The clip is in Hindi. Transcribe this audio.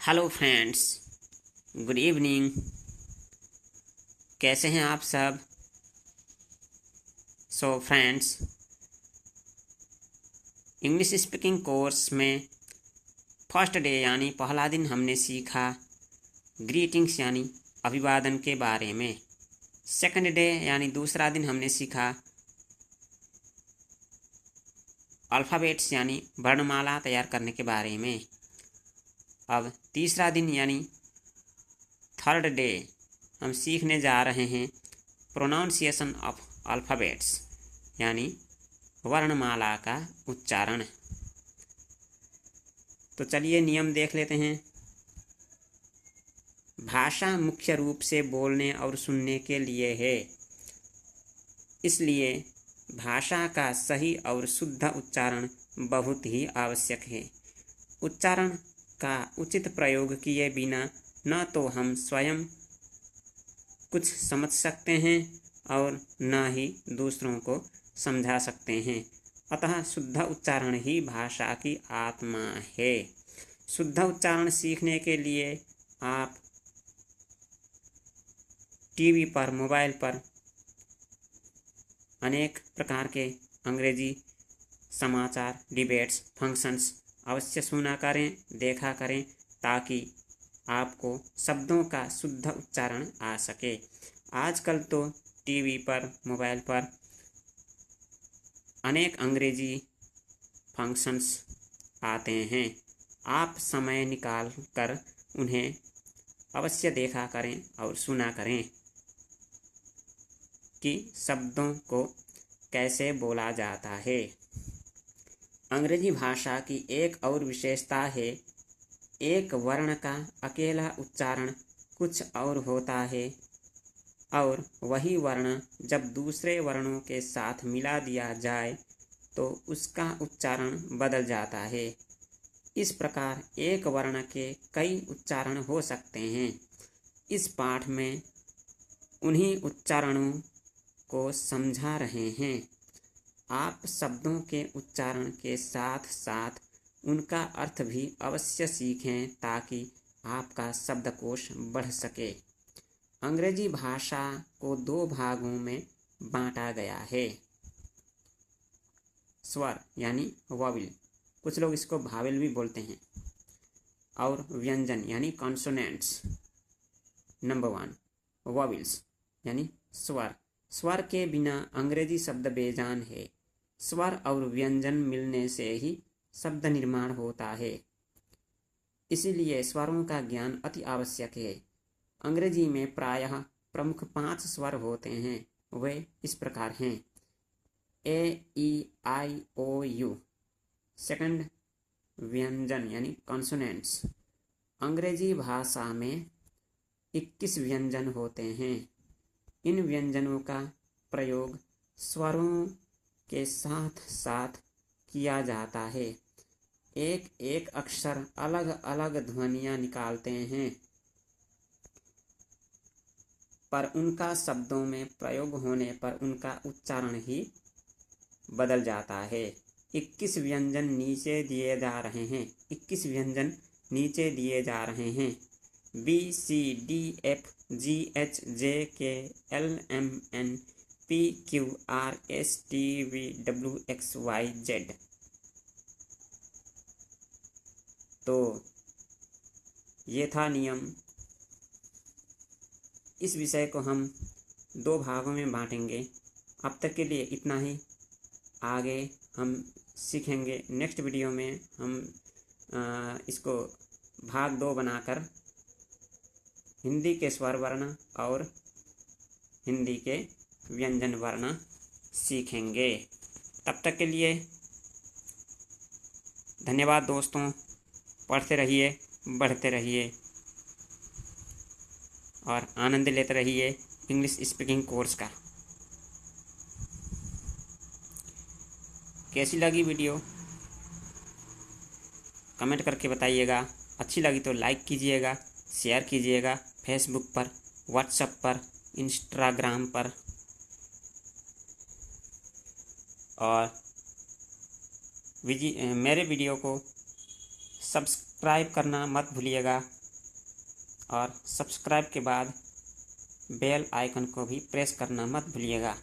Hello friends, good evening. कैसे हैं आप सब? So friends, English speaking course में फर्स्ट डे यानी पहला दिन हमने सीखा ग्रीटिंग्स यानी अभिवादन के बारे में। सेकंड डे यानी दूसरा दिन हमने सीखा अल्फ़ाबेट्स यानी वर्णमाला तैयार करने के बारे में। अब तीसरा दिन यानी थर्ड डे हम सीखने जा रहे हैं प्रोनाउंसिएशन ऑफ अल्फ़ाबेट्स यानी वर्णमाला का उच्चारण। तो चलिए नियम देख लेते हैं। भाषा मुख्य रूप से बोलने और सुनने के लिए है, इसलिए भाषा का सही और शुद्ध उच्चारण बहुत ही आवश्यक है। उच्चारण का उचित प्रयोग किए बिना न तो हम स्वयं कुछ समझ सकते हैं और न ही दूसरों को समझा सकते हैं। अतः शुद्ध उच्चारण ही भाषा की आत्मा है। शुद्ध उच्चारण सीखने के लिए आप टीवी पर, मोबाइल पर अनेक प्रकार के अंग्रेजी समाचार, डिबेट्स, फंक्शंस अवश्य सुना करें, देखा करें, ताकि आपको शब्दों का शुद्ध उच्चारण आ सके। आजकल तो टीवी पर, मोबाइल पर अनेक अंग्रेजी फंक्शंस आते हैं। आप समय निकाल कर उन्हें अवश्य देखा करें और सुना करें कि शब्दों को कैसे बोला जाता है। अंग्रेजी भाषा की एक और विशेषता है, एक वर्ण का अकेला उच्चारण कुछ और होता है और वही वर्ण जब दूसरे वर्णों के साथ मिला दिया जाए तो उसका उच्चारण बदल जाता है। इस प्रकार एक वर्ण के कई उच्चारण हो सकते हैं। इस पाठ में उन्हीं उच्चारणों को समझा रहे हैं। आप शब्दों के उच्चारण के साथ साथ उनका अर्थ भी अवश्य सीखें ताकि आपका शब्दकोश बढ़ सके। अंग्रेजी भाषा को दो भागों में बांटा गया है। स्वर यानी वॉवेल, कुछ लोग इसको भावेल भी बोलते हैं, और व्यंजन यानी कॉन्सोनेंट्स। नंबर 1, वॉवेल्स यानी स्वर। स्वर के बिना अंग्रेजी शब्द बेजान है। स्वर और व्यंजन मिलने से ही शब्द निर्माण होता है, इसीलिए स्वरों का ज्ञान अति आवश्यक है। अंग्रेजी में प्रायः प्रमुख 5 स्वर होते हैं। वे इस प्रकार हैं: ए, ई, आई, ओ, यू। सेकंड, व्यंजन यानी कॉन्सोनेंट्स। अंग्रेजी भाषा में 21 व्यंजन होते हैं। इन व्यंजनों का प्रयोग स्वरों के साथ साथ किया जाता है। एक एक अक्षर अलग अलग ध्वनियाँ निकालते हैं, पर उनका शब्दों में प्रयोग होने पर उनका उच्चारण ही बदल जाता है। 21 व्यंजन नीचे दिए जा रहे हैं। 21 व्यंजन नीचे दिए जा रहे हैं: B, C, D, F, G, H, J, K, L, M, N, P, Q, R, S, T, V, W, X, Y, Z. तो ये था नियम। इस विषय को हम 2 भागों में बांटेंगे। अब तक के लिए इतना ही। आगे हम सीखेंगे, नेक्स्ट वीडियो में हम इसको भाग 2 बनाकर हिंदी के स्वर वर्ण और हिंदी के व्यंजन वर्ण सीखेंगे। तब तक के लिए धन्यवाद दोस्तों। पढ़ते रहिए, बढ़ते रहिए और आनंद लेते रहिए इंग्लिश स्पीकिंग कोर्स का। कैसी लगी वीडियो कमेंट करके बताइएगा। अच्छी लगी तो लाइक कीजिएगा, शेयर कीजिएगा फेसबुक पर, व्हाट्सएप पर, इंस्टाग्राम पर, और मेरे वीडियो को सब्सक्राइब करना मत भूलिएगा और सब्सक्राइब के बाद बेल आइकन को भी प्रेस करना मत भूलिएगा।